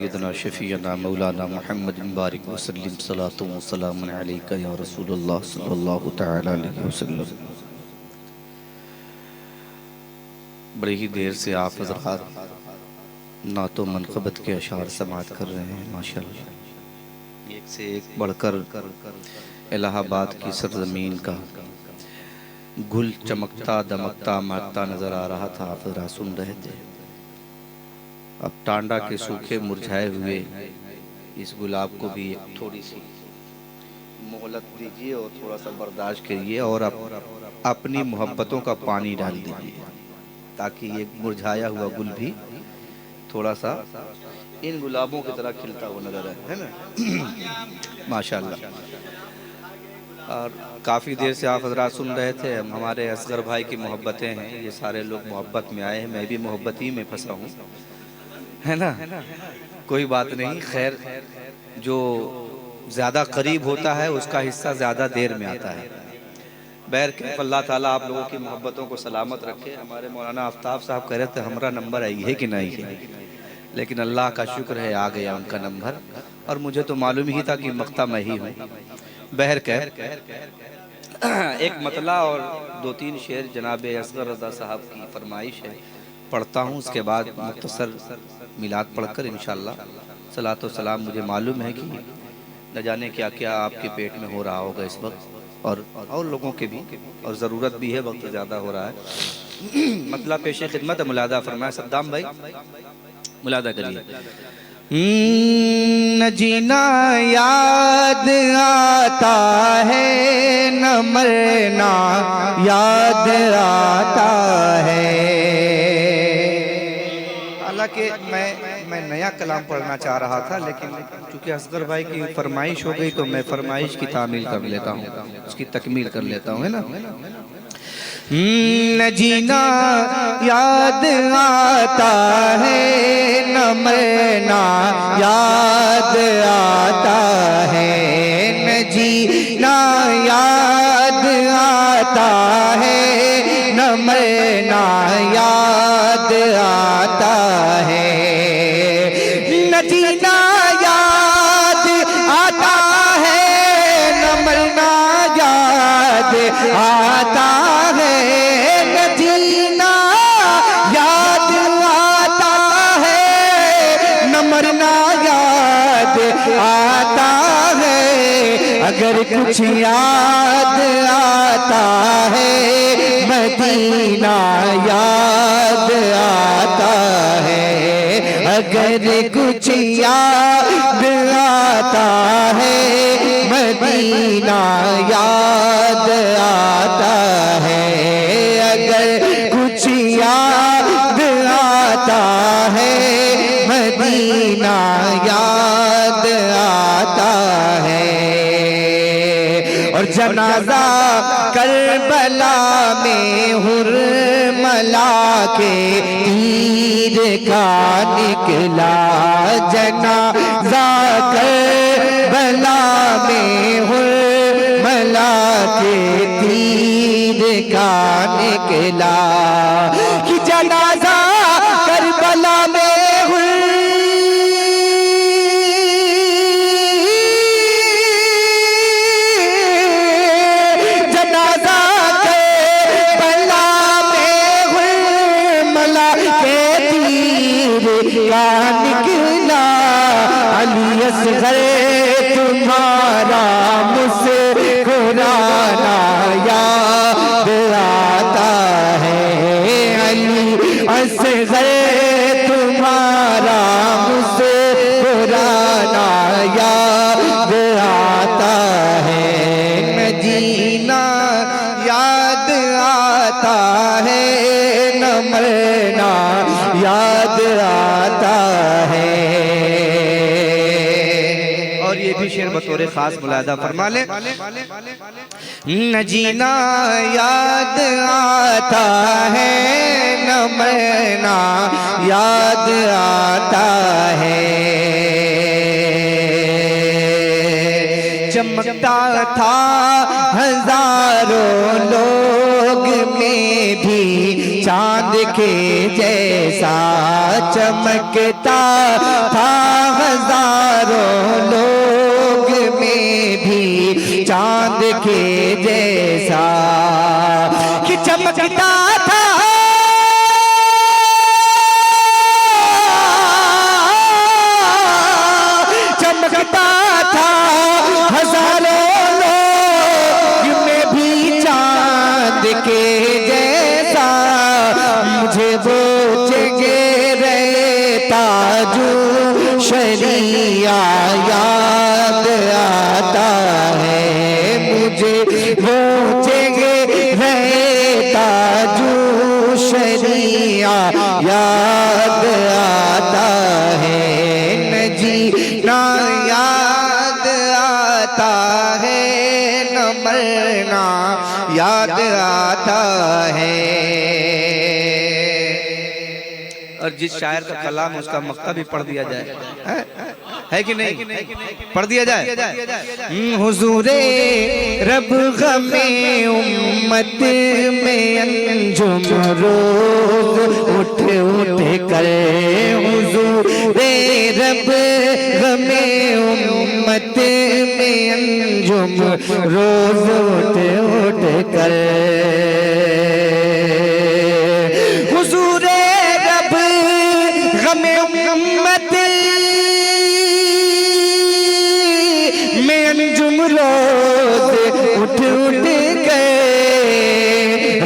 सय्यदना शफ़ीअना मौलाना मुहम्मद बारिक वसल्लम सलातो व सलाम अलैका या रसूलुल्लाह सल्लल्लाहु तआला अलैहि वसल्लम। बड़ी ही देर से आप हज़रात नातो मनक़बत के अशार समाअत कर रहे हैं माशाअल्लाह। एक से एक बढ़कर इलाहाबाद की सरज़मीन का गुल चमकता दमकता महकता नज़र आ रहा था। आप हज़रात सुन रहे थे। अब टांडा के सूखे मुरझाए हुए इस गुलाब को भी एक थोड़ी सी मोहलत दीजिए और थोड़ा सा बर्दाश्त करिए और अपनी मोहब्बतों का पानी डाल दीजिए ताकि ये मुरझाया हुआ गुल भी थोड़ा सा इन गुलाबों की तरह खिलता हुआ नजर आए, है ना। माशाअल्लाह। और काफ़ी देर से आप हज़रात सुन रहे थे। हमारे असगर भाई की मोहब्बतें हैं, ये सारे लोग मोहब्बत में आए हैं, मैं भी मोहब्बत ही में फंसा हूँ, है ना। कोई बात नहीं, खैर जो ज़्यादा करीब होता है उसका हिस्सा ज़्यादा देर में आता है। बैर के अल्लाह ताला आप लोगों की मोहब्बतों को सलामत रखे। हमारे मौलाना आफ्ताब साहब कह रहे थे हमारा नंबर आई है कि नहीं है, लेकिन अल्लाह का शुक्र है आ गया उनका नंबर, और मुझे तो मालूम ही था कि मख्ता मैं ही हूँ। बहर कह एक मतला और दो तीन शेर जनाब असगर रज़ा साहब की फरमाइश है, पढ़ता हूँ। उसके बाद मुख्तसर मिलाद पढ़कर इंशाअल्लाह सलातो सलाम। मुझे मालूम है कि न जाने क्या क्या आपके पेट में हो रहा होगा इस वक्त, और लोगों के भी, और ज़रूरत भी है, वक्त ज़्यादा हो रहा है। मतलब पेश खिदमत मुलादा फरमाए सद्दाम भाई, मुलादा करिए। न जीना याद आता है, न मरना याद आता है। हालांकि मैं नया कलाम पढ़ना चाह रहा था, लेकिन चूंकि असगर भाई की फरमाइश हो गई तो मैं फरमाइश की तामील कर लेता हूँ, उसकी तकमील कर लेता हूँ, है ना। न जीना याद आता है, न मरना याद आता है। न जीना याद आता है, न मरना याद आता है। न जीना याद आता है, न मरना याद आता है। न जीना याद आता है, न मरना याद आता है। अगर कुछ याद आता है, मदीना याद आता है। अगर कुछ याद आता है, मदीना याद आता है। अगर कुछ याद आता है, मदीना याद आता है। और जनाजा करबला में हुरमला के तीर का निकला। जनाजा करबला में हुरमला के तीर का निकला। कि जनाजा करबला में निकला। अली असगर तुम्हारा मुस्कुराना याद आता है। अली असगर तुम्हारा मुस्कुराना याद आता है। न जीना याद आता है, न मरना याद आता है। और ये भी शेर बतौर खास मुलादा फरमा ले। न जीना याद आता है, न मरना याद आता है। चमकता था हजारों लोग में भी चांद के जैसा चमकता था हजारों लोग में भी चांद के जैसा कि चमकता था। चमकता था हजारों लोग में भी चांद के जैसा। मुझे वो जगह रहता जो शरिया याद आता है। मुझे वो जगह रहता जो शरिया याद आता है। न जीना याद आता है, न मरना याद आता है। और जिस शायर का कलाम उसका मक्ता भी पढ़ दिया जाए, है कि नहीं? पढ़ दिया जाए। हुजूरे रब गमे उम्मत में अंजुम रोज उठ उठ कर। हुजूरे रब गमे उम्मत में अंजुम रोज उठ उठ कर। हुजूरे रब गमे उम्मत में अंजुम रोज उठ उठ गए।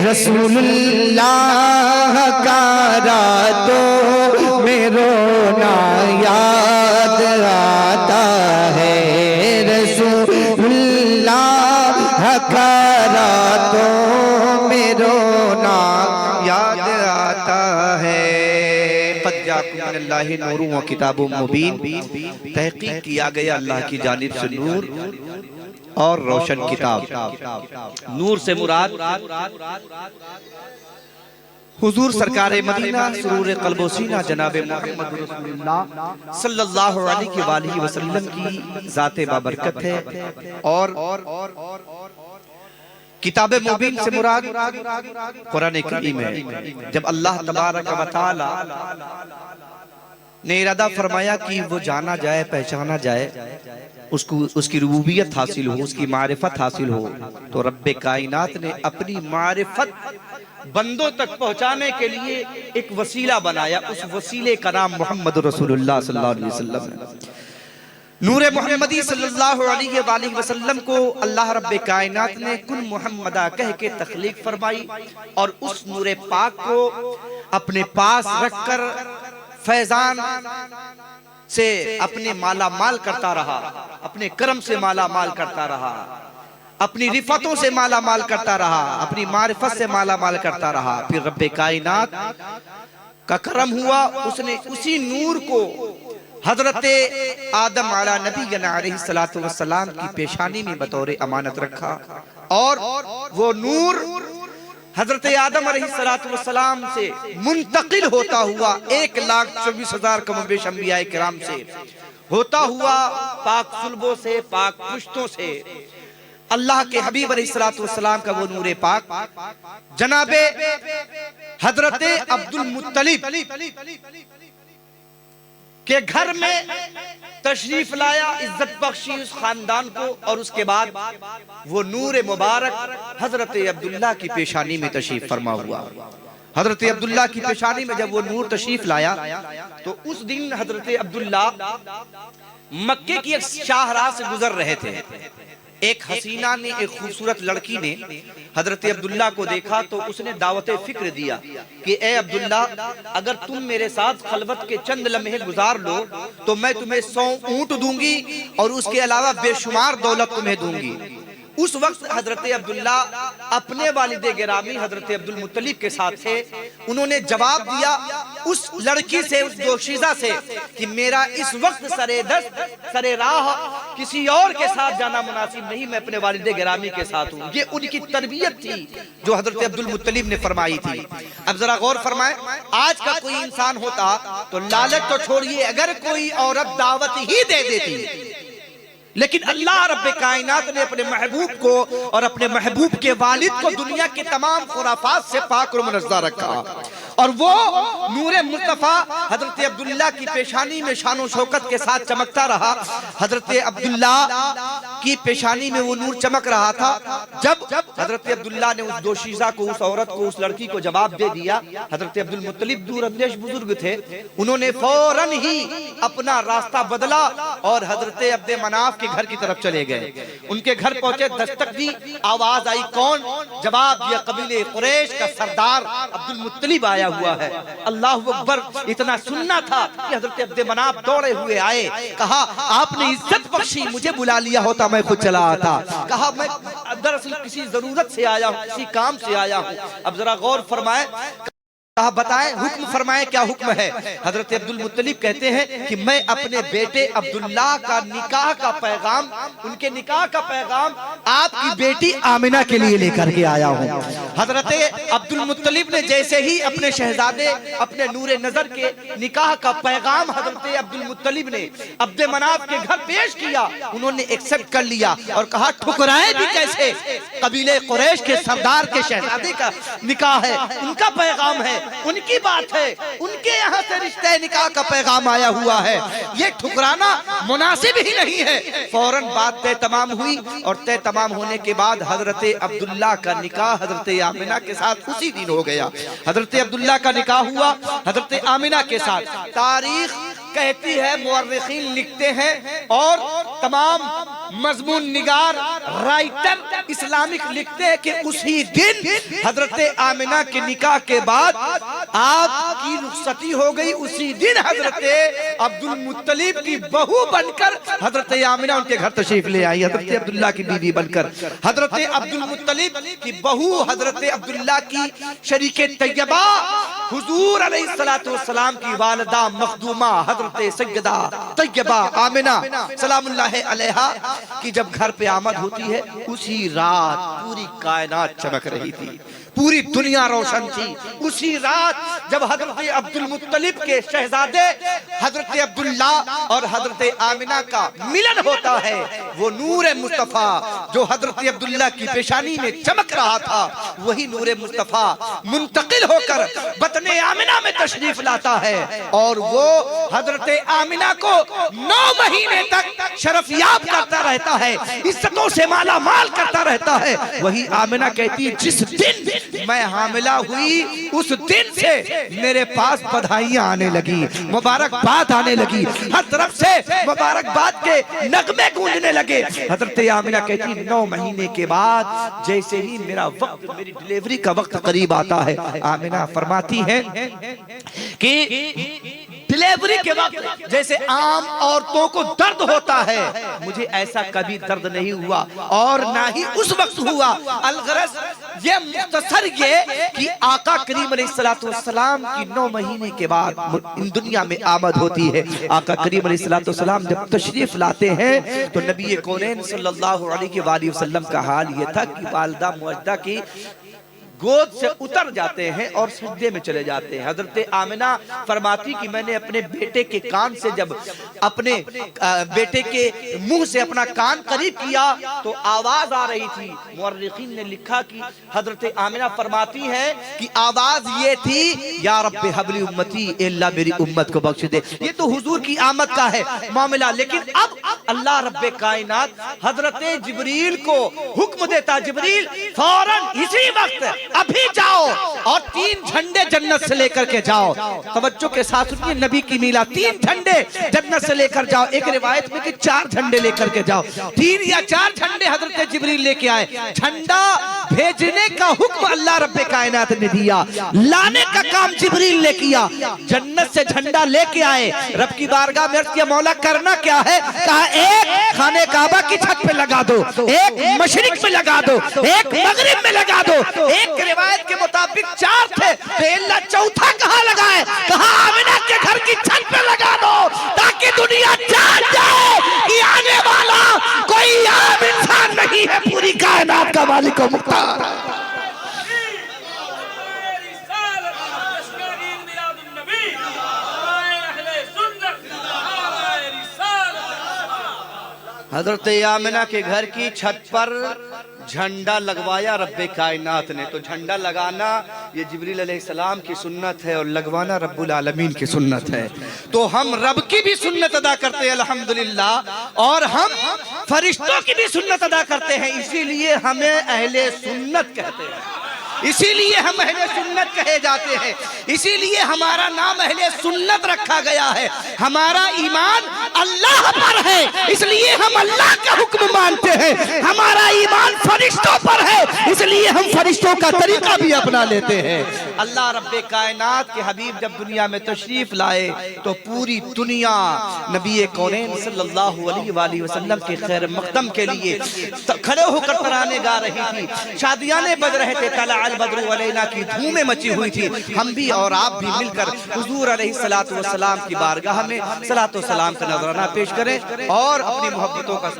रसूलुल्लाह का रातों में रोना याद आता है। रसूलुल्लाह का रातों में रोना याद आता है। नूर व किताबुम मुबीन, तहकीक किया गया अल्लाह की जानिब से नूर और रोशन किताब। नूर से मुराद हुजूर सरकार मदीना सुरूर क़ल्बो सीना जनाब मोहम्मद रसूलुल्लाह सल्लल्लाहु अलैहि वसल्लम की ज़ाते बाबरकत है। और किताब मुबीन से मुराद कुरान करीम है। जब अल्लाह तबारक व तआला ने इरादा फरमाया कि वो जाना जाए, पहचाना जाए, उसको उसकी रुबूबियत हासिल हो, उसकी मारिफत हासिल हो, तो रब्बे कायनात ने अपनी मारिफत बंदों तक पहुंचाने के लिए एक वसीला बनाया। उस वसीले का नाम मोहम्मद रसूलुल्लाह सल्लल्लाहु अलैहि वसल्लम है। नूरे मोहम्मदी सल्लल्लाहु अलैहि वसल्लम को अल्लाह रब्बे कायनात ने कुन मुहम्मदा कह के तख्लीक फरमाई और उस नूरे पाक को अपने पास रखकर फैजान से अपने माला माल करता रहा, अपने करम से माला माल करता रहा, अपनी रिफतों से माला माल करता रहा, अपनी मारिफत से माला माल करता रहा। फिर रब्बे कायनात का करम हुआ, उसने उसी नूर को हजरत आदम आला नबी अलैहिस्सलातु वस्सलाम की पेशानी में बतौर अमानत रखा। और वो नूर हजरत आदम अलैहिस्सलातु वस्सलाम से मुंतकिल होता हुआ 1,24,000 कमोबेश अंबिया किराम से होता हुआ पाक सुल्बों से, पाक पुश्तों से अल्लाह के हबीब अलैहिस्सलातु वस्सलाम का वो नूरे पाक जनाबे हजरत अब्दुल मुत्तलिब के घर में तशरीफ लाया, इज्जत बख्शी उस खानदान को। और उसके बाद वो नूर मुबारक हजरत अब्दुल्ला की पेशानी में तशरीफ फरमा हुआ। हजरत अब्दुल्ला की पेशानी में जब वो नूर तशरीफ लाया तो उस दिन हजरत अब्दुल्ला मक्के की एक शाहराह से गुजर रहे थे। एक हसीना ने, एक खूबसूरत लड़की ने हजरत अब्दुल्ला को देखा तो उसने दावत फिक्र दिया कि ए अब्दुल्ला, अगर तुम मेरे साथ खलवत के चंद लम्हे गुजार लो तो मैं तुम्हें 100 ऊंट दूंगी और उसके अलावा बेशुमार दौलत तुम्हें दूंगी। उस वक्त हजरत अब्दुल्ला अपने वालिद गिरामी हजरत अब्दुल मुत्तलिब के साथ थे। उन्होंने जवाब दिया उस लड़की से, उस दोशीज़ा से कि मेरा इस वक्त सरे राह किसी और के साथ जाना मुनासिब नहीं, मैं अपने वालिद गिरामी के साथ हूँ। ये उनकी तरबियत थी जो हजरत अब्दुल मुत्तलिब ने फरमाई थी। अब जरा गौर फरमाए, आज का कोई इंसान होता तो लालच तो छोड़िए, अगर कोई औरत दावत ही दे देती लेकिन अल्लाह रब्बे कायनात ने अपने महबूब को और अपने महबूब के वालिद को दुनिया के तमाम खुराफात से पाक और मुनज़्ज़ह रखा। और वो नूरे मुस्तफ़ा हजरत अब्दुल्ला की पेशानी में शानो शौकत के साथ चमकता रहा। हजरत अब्दुल्ला की पेशानी में वो नूर चमक रहा था। जब हजरत अब्दुल्ला ने उस दोशीज़ा को, उस औरत को, उस लड़की को जवाब दे दिया, हजरत अब्दुल मुत्तलिब दूरअंदेश बुजुर्ग थे, उन्होंने फौरन ही अपना रास्ता बदला और हजरत अब्दे मनाफ के घर की तरफ चले गए। उनके घर पहुंचे, दस्तक दी, आवाज आई, कौन? जवाब दिया, कबीले कुरैश का सरदार अब्दुल मुत्तलिब आया हुआ है। अल्लाहु अकबर। इतना सुनना था कि हजरत अब्दे मनाफ दौड़े हुए आए, कहा आपने इज्जत बख्शी, मुझे बुला लिया होता मैं खुद चला आता। कहा मैं दरअसल किसी जरूरत से आया हूँ, किसी काम से आया हूँ। अब जरा गौर फरमाए, कहा बताएं, हुक्म फरमाएं, क्या हुक्म है? हजरत अब्दुल मुत्तलिब कहते हैं कि मैं अपने बेटे अब्दुल्ला का निकाह का पैगाम, उनके निकाह का पैगाम आपकी बेटी आमिना के लिए लेकर के आया हूँ। हजरत अब्दुल मुत्तलिब ने जैसे ही अपने शहजादे, अपने नूरे नजर के निकाह का पैगाम हजरत अब्दुल मुत्तलिब ने अब्दे मनाफ के घर पेश किया, उन्होंने एक्सेप्ट कर लिया और कहा ठुकराए भी कैसे, कबीले कुरैश के सरदार के शहजादे का निकाह है, उनका पैगाम है, उनकी बात है, उनके यहाँ से रिश्ते निकाह का पैगाम आया हुआ है, ये ठुकराना मुनासिब ही नहीं है। फौरन बात तय तमाम हुई और तय तमाम होने के बाद हजरत अब्दुल्ला का निकाह हजरत आमिना के साथ उसी दिन हो गया। हजरत अब्दुल्ला का निकाह हुआ हजरत आमिना के साथ। तारीख कहती है, मुअर्रिखीन लिखते हैं और तमाम मजमून निगार, राइटर इस्लामिक लिखते हैं कि उसी दिन हजरत आमिना के निकाह के बाद आपकी रुखसती हो गई। उसी दिन हजरत अब्दुल मुत्तलिब की बहू बनकर हजरत आमिना उनके घर तशरीफ ले आई, हजरत अब्दुल्ला की बीवी बनकर। हजरत अब्दुल मुत्तलिब की बहू हजरत अब्दुल्ला की शरीके तैयबा हुजूर अलैहिस्सलातु वस्सलाम की वालिदा मखदूमा हजरत सैयदा तैयबा आमिना सलामुल्लाह अलैहा की जब घर पे आमद होती है, उसी रात पूरी कायनात चमक रही थी, पूरी दुनिया रोशन थी। उसी रात जब हजरत अब्दुल मुत्तलिब के शहजादे हजरत अब्दुल्ला और हजरत आमिना का मिलन होता है, वो नूर मुस्तफा जो हजरत अब्दुल्ला की पेशानी में चमक रहा था, वही नूर मुस्तफा मुंतकिल होकर बतने आमिना में तशरीफ लाता है और वो हजरत आमिना को 9 महीने तक शरफयाब करता रहता है, इज्जतों से माला माल करता रहता है। वही आमिना कहती है, जिस दिन मैं हामिला हुई उस दिन से मेरे पास बधाइयां आने लगी, मुबारकबाद आने लगी, हर तरफ से मुबारकबाद के नगमे गूंजने लगे। हजरत आमिना कहती 9 महीने के बाद जैसे ही मेरा वक्त, मेरी डिलीवरी का वक्त करीब आता है, आमिना फरमाती है कि डिलीवरी के वक्त जैसे आम औरतों को दर्द होता है, मुझे ऐसा कभी दर्द नहीं हुआ और ना ही उस वक्त हुआ। अलगरज ये मुख्तसर ये कि आका करीम अलैहिस्सलातु वस्सलाम की 9 महीने के बाद इन दुनिया में आमद होती है। आका करीम अलैहिस्सलातु वस्सलाम जब तशरीफ लाते हैं तो नबी कौनैन सल्लल्लाहु अलैहि वसल्लम का हाल ये था कि वालिदा मुअज्जदा की गोद से उतर जाते हैं और सजदे में चले जाते हैं। हजरत आमिना फरमाती कि मैंने अपने बेटे के कान से, जब अपने बेटे के मुंह से अपना कान करीब किया तो आवाज आ रही थी। मुअर्रिखीन ने लिखा कि हजरत आमिना फरमाती है कि आवाज ये थी, या रब्बे हबली उम्मती, अल्लाह मेरी उम्मत को बख्श दे। ये तो हुजूर की आमद का है मामला, लेकिन अब अल्लाह रब्बे कायनात हजरत जिब्रील को हुक्म देता, जिब्रील फौरन इसी वक्त अभी जाओ और 3 झंडे जन्नत से लेकर के जाओ। तवज्जो के साथ सुनिए, नबी की मीला, 3 झंडे जन्नत से लेकर जाओ। एक रिवायत में कि 4 झंडे लेकर के जाओ। 3 या 4 झंडे हजरत जिब्रील लेके आए। झंडा भेजने का हुक्म अल्लाह रब्बे कायनात ने दिया, लाने का काम जिब्रील ने किया। जन्नत से झंडा लेके आए, रब की बारगाह में अर्ज़ किया, मौला करना क्या है? कहा एक खाने काबा की छत पे लगा दो, एक मशरिक में लगा दो, एक मगरिब में लगा दो। एक रिवायत के मुताबिक 4 थे, तो अल्लाह चौथा कहाँ लगाए? कहा आमिना के घर की छत पे लगा दो, ताकि दुनिया जान जाए कि आने वाला कोई आम इंसान नहीं है, पूरी कायनात का मालिक और मुख्तार। हजरत आमिना के घर की छत पर झंडा लगवाया रब्बे कायनात ने। तो झंडा लगाना ये जिब्रील अलैहिस्सलाम की सुन्नत है और लगवाना रब्बुल आलमीन की सुन्नत है। तो हम रब की भी सुन्नत अदा करते हैं अल्हम्दुलिल्लाह, और हम फरिश्तों की भी सुन्नत अदा करते हैं। इसीलिए हमें अहले सुन्नत कहते हैं, इसीलिए हम अहले सुन्नत कहे जाते हैं, इसीलिए हमारा नाम अहले सुन्नत रखा गया है। हमारा ईमान अल्लाह पर है, इसलिए हम अल्लाह का हुक्म मानते हैं। हमारा ईमान फरिश्तों पर है, इसलिए हम फरिश्तों का तरीका भी अपना लेते हैं। अल्लाह रब्बे कायनात के हबीब जब दुनिया में तशरीफ लाए तो पूरी दुनिया नबी कौनैन सल्लल्लाहु अलैहि वसल्लम के खैर मकदम के लिए खड़े होकर तराने गा रही थी, शादियाने बज रहे थे, तला अल बद्रु अलैना की धूमें मची हुई थी। हम भी और आप भी मिलकर हुजूर अलैहिस्सलातु वस्सलाम की बारगाह में सलातो सलाम का नजराना पेश करें और अपनी मोहब्बतों का